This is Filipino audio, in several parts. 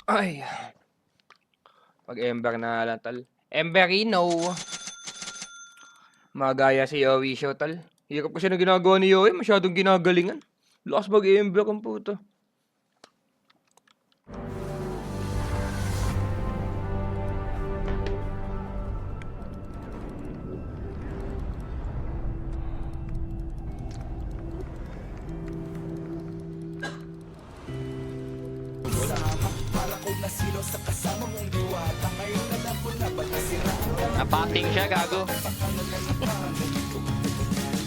Ay, pag-Ember na lang, tal. Emberino. Magaya si Yowie Show, tal. Hirap kasi na ginagawa ni Yowie, masyadong ginagalingan. Lakas mag-Ember ang puto. Napating siya, gago.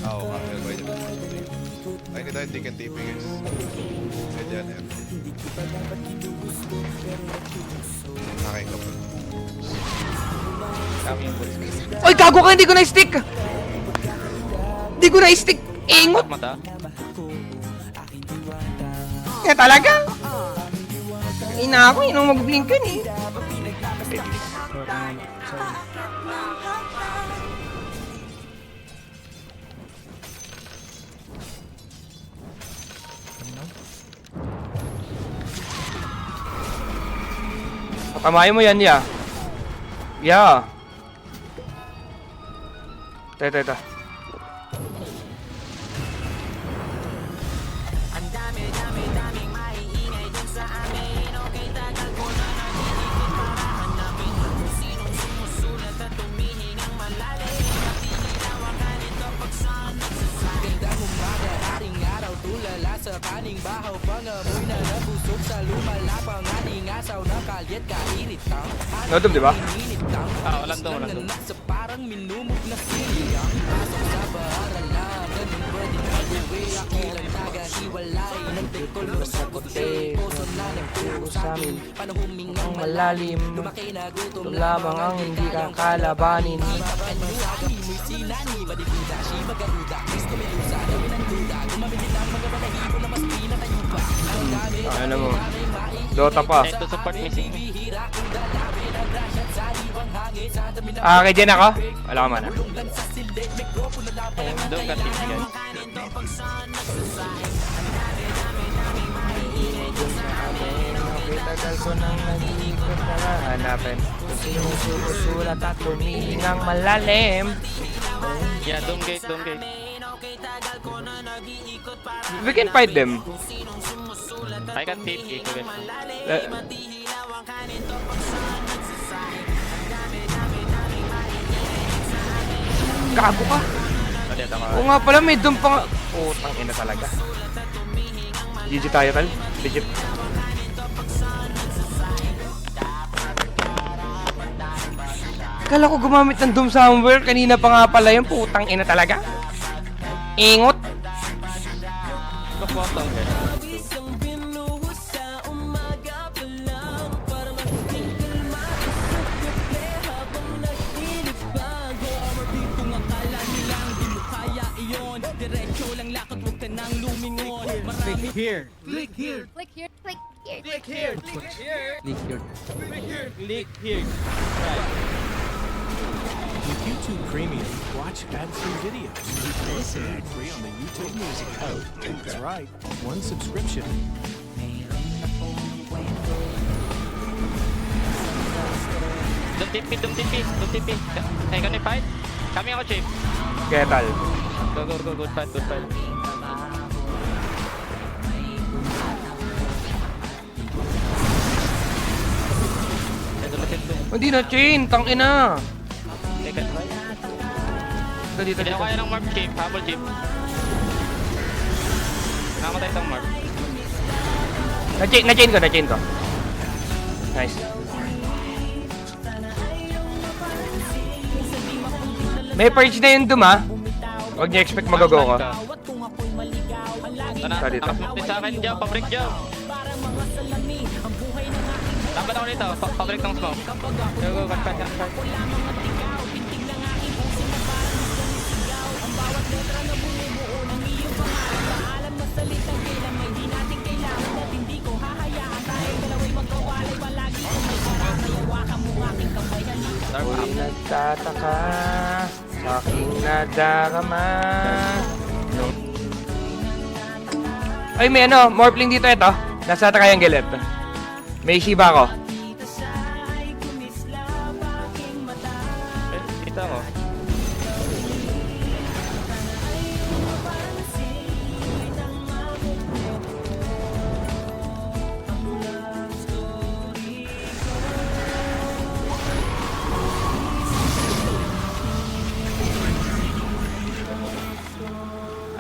Oo, pwede. Ay, hindi tayo ticket TP guys. Pwede yan yan. Okay, go. Kami yung bulis. Oy, gago ka, hindi ko na-stick! Hindi ko na-stick! Ingot! Mata. Nga talaga! Ina ako, inong mag-blink yun eh. Patamayin mo yan, ya. Ya. Teta. Sa kaning bahaw, pangamoy na nabusog sa lumalapang ating asaw na kalyat kairitang. Nodom, di ba? Walang doon. Sa parang minumog na siyang pasok sa baaralan. Ganun pwede na buwi, akilang taga-hiwalay. Nagtikol mo sa kote, puso na nagturo sa amin. Paano humingang malalim, lumaki na gutom lamang ang hindi kakalabanin. Pagkanyuani mo'y sinani, madiguda, shibagaruda. Gusto may lusa, dami ng duda. Gumamit lang mga balahibo na mas pinatayupa. Ang gamit, Ano mo? Dota pa. Ito support missing. bihira kung dalabi na grasyat sa liwang hangin. Sa dami ng Kay Jen ako? Wala ka man. lang sa silid, mikropono na pala. Doon ka team guys. Tagal ko nang nag-iikot na hanapin kung sinong sumusulat at humihingang malalim. Yeah, doon gate. We can fight them. I can TP ko guys. Gago ka. Ulit ako. Oo nga pala, may doon pa nga. Putang ina talaga. GG tayo, tal. Legit. Kala ko gumamit ng Doom somewhere. Kanina pa nga pala yung putang ina talaga. Ingot. Look down guys. Click here. Click here. Click here. Click here. Click here. With YouTube Premium, watch ad-free videos. Listen ad-free on the YouTube Music Code. That's right, one subscription. Doon TP. Hey, can you fight? Kami ako, Chief. Kaya tal. Go. Good fight. Hindi na chain. Tang ina. Second fight. Dito. Hindi ako kaya ng Mark, Chief. Habol, Chief. Nakamatay itong Mark. Na-chain ko. Nice. May purge na yun Doom ah. Huwag niyo expect magago ko. Ito na. Dito. Nakasmoke din sa akin. Jump, pabrik jump. Dapat ako dito. Pabrik ng smoke. Go. Fight. Ako'y nagtataka sa aking nadarama. Ay, may morphling dito ito. Nasa triangle ito. May Shiba ako. Kita ko.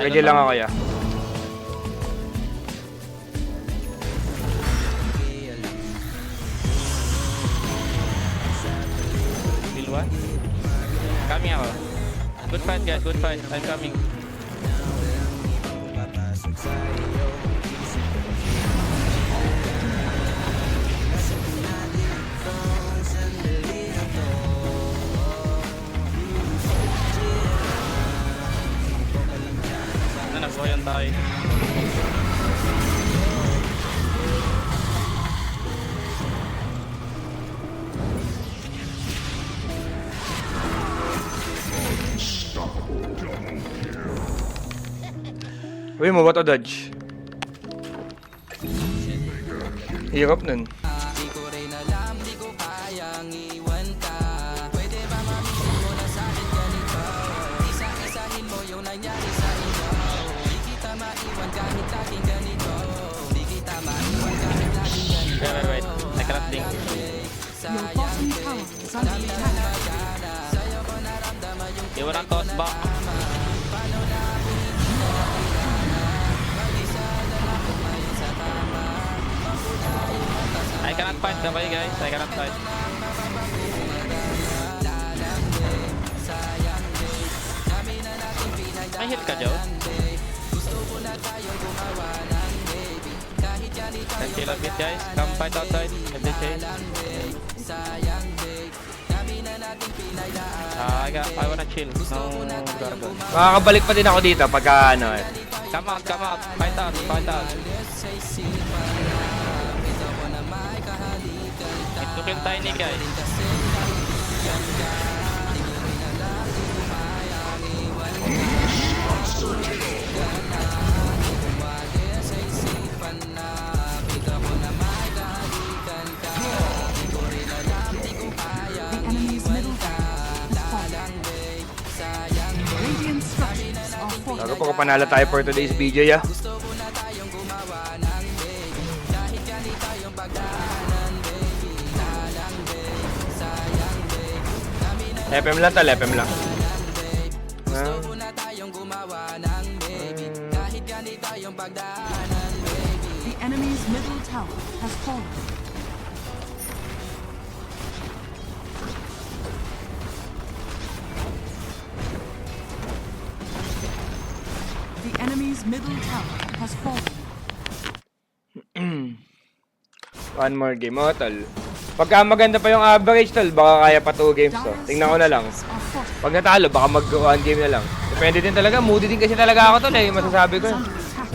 Ready lang ako ya. Bill 1. Coming ako. Good fight guys, good fight. I'm coming. Nagboyan tayo. Uy, mo ba to dodge? Hirap nun. Di ko rin alam, di ko kayang iwan ka. Pwede ba mamigay mo na sa'kin ganito? Isa-isahin mo yung nangyari sa inyo. Di kita maiwan kahit laging ganito. Di kita maiwan kahit laging ganito. Wait. I cannot think. Your bottom tower is under attack. Iwan ang toss back. I cannot fight, gabay guys. I cannot fight. May hit ka, Joe? Can chill a bit guys. Come fight outside. If they change. I wanna chill. No gargle. Makakabalik pa din ako dito pagka ano eh. Come out. Fight out. Ito kill tayo ni guys. The enemy's middle tower is falling. Radiant structures are Bago fortified. pa panalo tayo for today's video ya. FM lang tal, FM lang. The enemy's middle tower has fallen. The enemy's middle tower has fallen. One more game. Oh, tol. Pagka maganda pa yung average, tol, baka kaya pa 2 games to. Tingnan ko na lang. Are fortified. Pag natalo, baka mag 1 game na lang. Depende din talaga. Moody din kasi talaga ako, tol, eh. Masasabi ko. Under attack.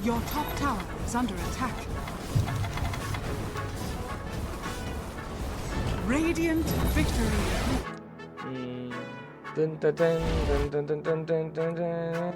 Your top tower is under attack. Radiant victory. Dun dun dun dun dun dun dun dun dun.